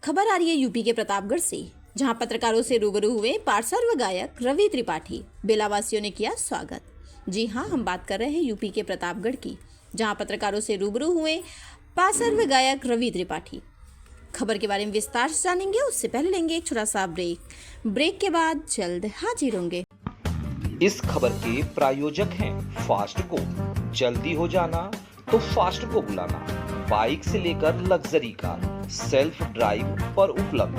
खबर आ रही है यूपी के प्रतापगढ़ से, जहां पत्रकारों से रूबरू हुए पार्श्व गायक रवि त्रिपाठी। बेलावासियों ने किया स्वागत। जी हां, हम बात कर रहे हैं यूपी के प्रतापगढ़ की, जहां पत्रकारों से रूबरू हुए पार्श्व गायक रवि त्रिपाठी। खबर के बारे में विस्तार से जानेंगे, उससे पहले लेंगे एक छोटा सा ब्रेक के बाद जल्द हाजिर होंगे। इस खबर के प्रायोजक हैं फास्ट को। जल्दी हो जाना तो फास्ट को बुलाना। बाइक से लेकर लग्जरी कार सेल्फ ड्राइव पर उपलब्ध।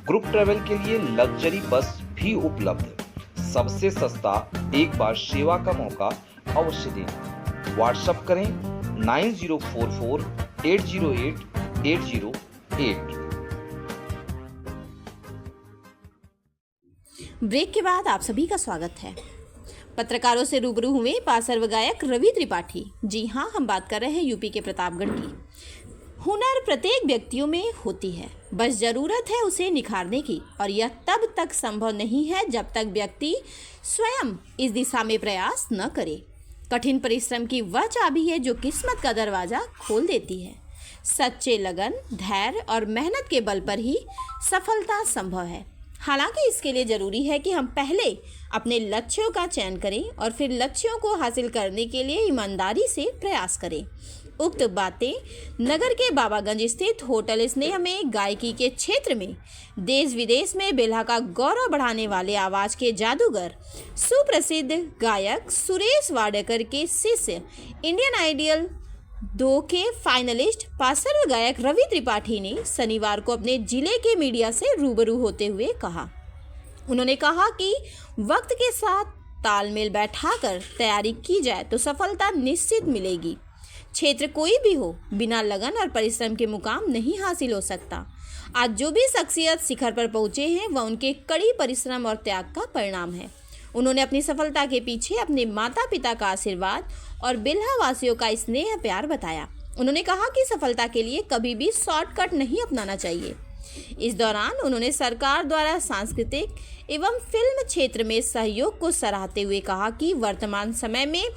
ग्रुप ट्रेवल के लिए लग्जरी बस भी उपलब्ध। सबसे सस्ता एक बार सेवा का मौका अवश्य दें। व्हाट्सएप करें 9044808808। ब्रेक के बाद आप सभी का स्वागत है। पत्रकारों से रूबरू हुए पार्श्व गायक रवि त्रिपाठी। जी हाँ, हम बात कर रहे हैं यूपी के प्रतापगढ़ की। हुनर प्रत्येक व्यक्तियों में होती है, बस जरूरत है उसे निखारने की, और यह तब तक संभव नहीं है जब तक व्यक्ति स्वयं इस दिशा में प्रयास न करे। कठिन परिश्रम की वह चाबी है जो किस्मत का दरवाजा खोल देती है। सच्चे लगन, धैर्य और मेहनत के बल पर ही सफलता संभव है। हालांकि इसके लिए जरूरी है कि हम पहले अपने लक्ष्यों का चयन करें और फिर लक्ष्यों को हासिल करने के लिए ईमानदारी से प्रयास करें। उक्त बातें नगर के बाबागंज स्थित होटल स्नेह में गायकी के क्षेत्र में देश विदेश में बेल्हा का गौरव बढ़ाने वाले आवाज के जादूगर सुप्रसिद्ध गायक सुरेश वाडेकर के शिष्य इंडियन आइडियल 2 के फाइनलिस्ट पार्श्व गायक रवि त्रिपाठी ने शनिवार को अपने जिले के मीडिया से रूबरू होते हुए कहा। उन्होंने कहा कि वक्त के साथ तालमेल बैठाकर तैयारी की जाए तो सफलता निश्चित मिलेगी। क्षेत्र कोई भी हो, बिना लगन और परिश्रम के मुकाम नहीं हासिल हो सकता। आज जो भी शख्सियत शिखर पर पहुंचे हैं वह उनके कड़ी परिश्रम और त्याग का परिणाम है। उन्होंने अपनी सफलता के पीछे अपने माता पिता का आशीर्वाद और बेल्हा वासियों का स्नेह प्यार बताया। उन्होंने कहा कि सफलता के लिए कभी भी शॉर्टकट नहीं अपनाना चाहिए। इस दौरान उन्होंने सरकार द्वारा सांस्कृतिक एवं फिल्म क्षेत्र में सहयोग को सराहते हुए कहा कि वर्तमान समय में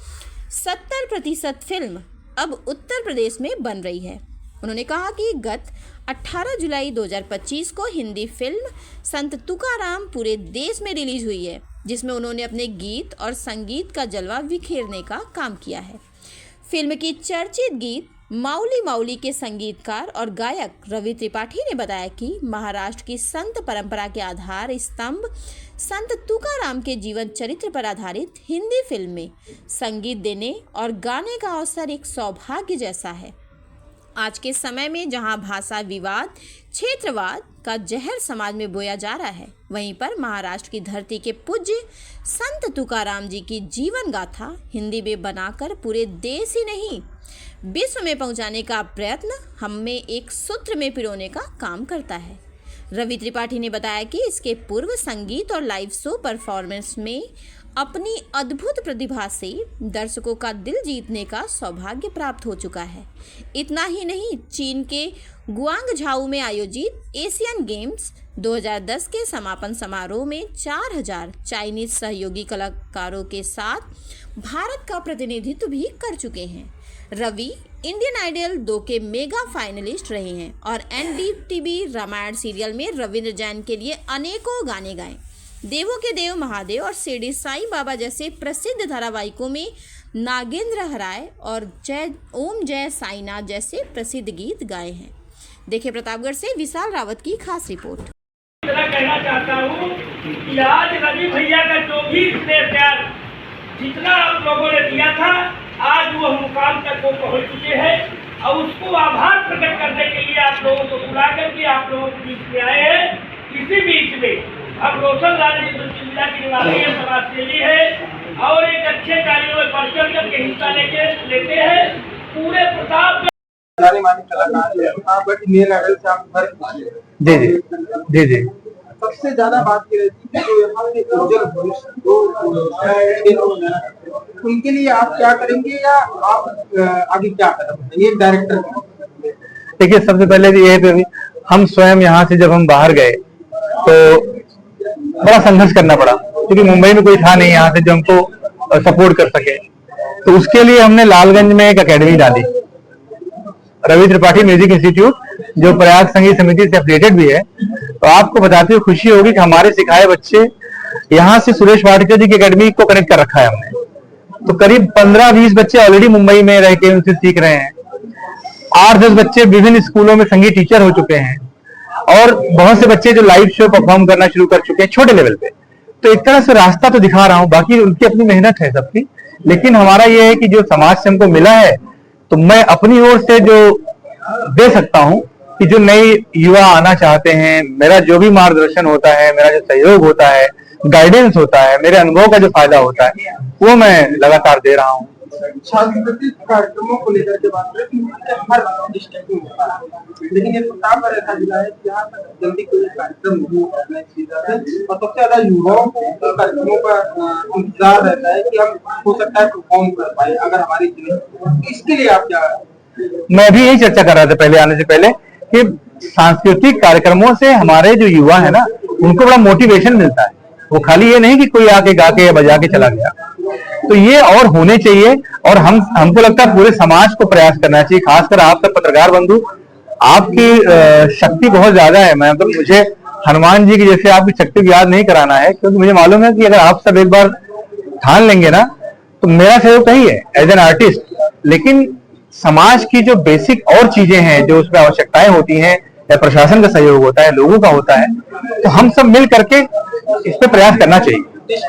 70% फिल्म अब उत्तर प्रदेश में बन रही है। उन्होंने कहा कि गत 18 जुलाई 2025 को हिंदी फिल्म संत तुकाराम पूरे देश में रिलीज हुई है, जिसमें उन्होंने अपने गीत और संगीत का जलवा बिखेरने का काम किया है। फिल्म की चर्चित गीत माउली माउली के संगीतकार और गायक रवि त्रिपाठी ने बताया कि महाराष्ट्र की संत परंपरा के आधार स्तंभ संत तुकाराम के जीवन चरित्र पर आधारित हिंदी फिल्म में संगीत देने और गाने का अवसर एक सौभाग्य जैसा है। आज के समय में जहां भाषा विवाद, क्षेत्रवाद का जहर समाज में बोया जा रहा है, वहीं पर महाराष्ट्र की धरती के पूज्य संत तुकाराम जी की जीवन गाथा हिंदी में बनाकर पूरे देश ही नहीं विश्व में पहुंचाने का प्रयत्न हमें एक सूत्र में पिरोने का काम करता है। रवि त्रिपाठी ने बताया कि इसके पूर्व संगीत और लाइव शो परफॉर्मेंस में अपनी अद्भुत प्रतिभा से दर्शकों का दिल जीतने का सौभाग्य प्राप्त हो चुका है। इतना ही नहीं, चीन के गुआंगझाऊ में आयोजित एशियन गेम्स 2010 के समापन समारोह में 4000 चाइनीज सहयोगी कलाकारों के साथ भारत का प्रतिनिधित्व भी कर चुके हैं। रवि इंडियन आइडियल 2 के मेगा फाइनलिस्ट रहे हैं और NDTV रामायण सीरियल में रविंद्र जैन के लिए अनेकों गाने गाए। देवों के देव महादेव और शिरडी साईं बाबा जैसे प्रसिद्ध धारावाहिकों में नागेंद्र हराय और ओम जय साईनाथ जैसे प्रसिद्ध गीत गाए हैं। देखिए प्रतापगढ़ से विशाल रावत की खास रिपोर्ट। इतना कहना चाहता हूँ कि आज रवि भैया का जो भी प्यार जितना आप लोगों ने दिया था, आज वो मुकाम तक वो पहुँच चुके हैं और उसको आभार प्रकट करने के लिए आप लोगों को बुला करके आप लोगों के बीच में आए हैं। इसी बीच में अब रोशन लाल जी जिला की निवासी है, समाजसेवी है और एक अच्छे कार्यों में बढ़ चढ़ करके हिस्सा लेते हैं। पूरे प्रताप जी सबसे ज्यादा बात की रहती है जो यहाँ से उज्जवल भविष्य उनके लिए आप क्या करेंगे या आप आगे क्या करेंगे? ये डायरेक्टर देखिए, सबसे पहले तो ये है हम स्वयं यहाँ से जब हम बाहर गए तो बड़ा संघर्ष करना पड़ा, क्योंकि मुंबई में कोई था नहीं यहाँ से जो हमको सपोर्ट कर सके। तो उसके लिए हमने लालगंज में एक एकेडमी डाली रवि त्रिपाठी म्यूजिक इंस्टीट्यूट, जो प्रयाग संगीत समिति से एफिलिएटेड भी है। तो आपको बताते हुए खुशी होगी कि हमारे सिखाए बच्चे यहाँ से सुरेश वाडकर जी की एकेडमी को कनेक्ट कर रखा है हमने। तो करीब 15-20 बच्चे ऑलरेडी मुंबई में रह के उनसे सीख रहे हैं। 8-10 बच्चे विभिन्न स्कूलों में संगीत टीचर हो चुके हैं और बहुत से बच्चे जो लाइव शो परफॉर्म करना शुरू कर चुके हैं छोटे लेवल पे। तो एक तरह से रास्ता तो दिखा रहा हूँ, बाकी उनकी अपनी मेहनत है सबकी, लेकिन हमारा ये है कि जो समाज से हमको मिला है तो मैं अपनी ओर से जो दे सकता हूँ कि जो नए युवा आना चाहते हैं, मेरा जो भी मार्गदर्शन होता है, मेरा जो सहयोग होता है, गाइडेंस होता है, मेरे अनुभव का जो फायदा होता है वो मैं लगातार दे रहा हूँ। सांस्कृतिक कार्यक्रमों को लेकर के बात करें तो हर डिस्ट्रिक्ट में होता है, लेकिन ये प्रतापगढ़ ऐसा जिला है जहाँ पर जल्दी कोई कार्यक्रम नहीं करना चाहिए और सबसे ज्यादा युवाओं को कार्यक्रमों का इंतजार रहता है कि हम हो सकता है परफॉर्म कर पाए अगर हमारी जिले। इसके लिए आप क्या? मैं भी यही चर्चा कर रहा था पहले आने से पहले कि सांस्कृतिक कार्यक्रमों से हमारे जो युवा है ना उनको बड़ा मोटिवेशन मिलता है। वो खाली ये नहीं कि कोई आके गा के या बजा के चला गया। तो ये और होने चाहिए और हमको लगता है पूरे समाज को प्रयास करना चाहिए, खासकर आप सब पत्रकार बंधु, आपकी शक्ति बहुत ज्यादा है। मैं मतलब मुझे हनुमान जी की जैसे आपकी शक्ति को याद नहीं कराना है, क्योंकि मुझे मालूम है कि अगर आप सब एक बार ठान लेंगे ना तो मेरा सहयोग सही है एज एन आर्टिस्ट, लेकिन समाज की जो बेसिक और चीजें हैं जो उसमें आवश्यकताएं होती हैं या प्रशासन का सहयोग होता है, लोगों का होता है, तो हम सब मिल करके इस पे प्रयास करना चाहिए।